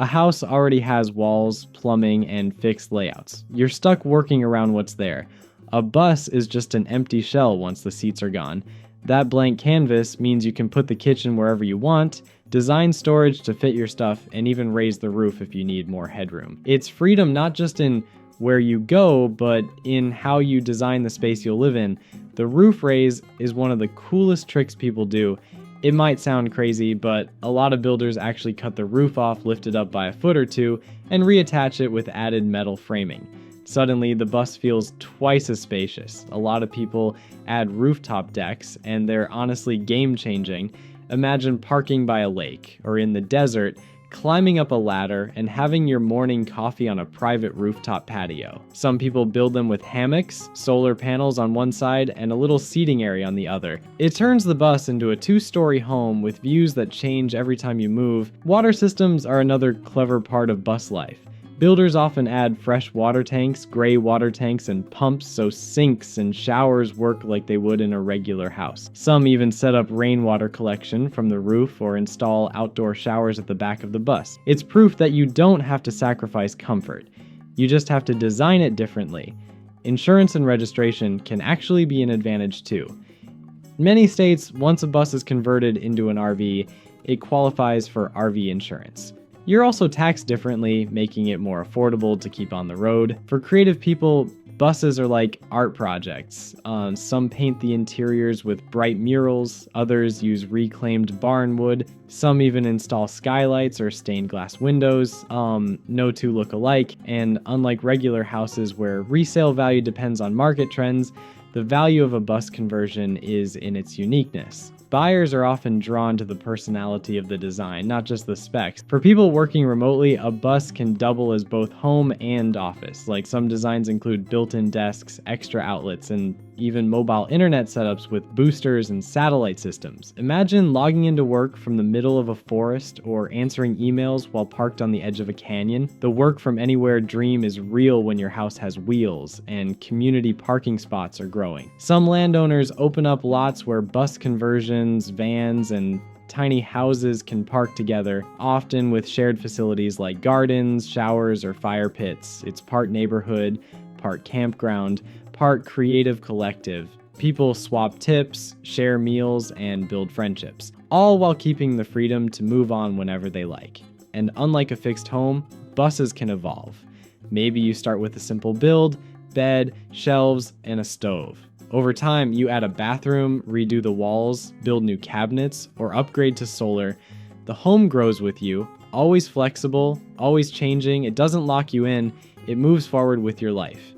A house already has walls, plumbing, and fixed layouts. You're stuck working around what's there. A bus is just an empty shell once the seats are gone. That blank canvas means you can put the kitchen wherever you want, design storage to fit your stuff, and even raise the roof if you need more headroom. It's freedom not just in where you go, but in how you design the space you'll live in. The roof raise is one of the coolest tricks people do. It might sound crazy, but a lot of builders actually cut the roof off, lift it up by a foot or two, and reattach it with added metal framing. Suddenly, the bus feels twice as spacious. A lot of people add rooftop decks, and they're honestly game-changing. Imagine parking by a lake, or in the desert, climbing up a ladder and having your morning coffee on a private rooftop patio. Some people build them with hammocks, solar panels on one side, and a little seating area on the other. It turns the bus into a 2-story home with views that change every time you move. Water systems are another clever part of bus life. Builders often add fresh water tanks, gray water tanks, and pumps so sinks and showers work like they would in a regular house. Some even set up rainwater collection from the roof or install outdoor showers at the back of the bus. It's proof that you don't have to sacrifice comfort. You just have to design it differently. Insurance and registration can actually be an advantage too. In many states, once a bus is converted into an RV, it qualifies for RV insurance. You're also taxed differently, making it more affordable to keep on the road. For creative people, buses are like art projects. Some paint the interiors with bright murals, others use reclaimed barn wood, some even install skylights or stained glass windows. No two look alike, and unlike regular houses where resale value depends on market trends, the value of a bus conversion is in its uniqueness. Buyers are often drawn to the personality of the design, not just the specs. For people working remotely, a bus can double as both home and office. Like some designs include built-in desks, extra outlets, and even mobile internet setups with boosters and satellite systems. Imagine logging into work from the middle of a forest or answering emails while parked on the edge of a canyon. The work from anywhere dream is real when your house has wheels, and community parking spots are growing. Some landowners open up lots where bus conversions, vans, and tiny houses can park together, often with shared facilities like gardens, showers, or fire pits. It's part neighborhood, part campground, part creative collective. People swap tips, share meals, and build friendships, all while keeping the freedom to move on whenever they like. And unlike a fixed home, buses can evolve. Maybe you start with a simple build, bed, shelves, and a stove. Over time, you add a bathroom, redo the walls, build new cabinets, or upgrade to solar. The home grows with you, always flexible, always changing. It doesn't lock you in, it moves forward with your life.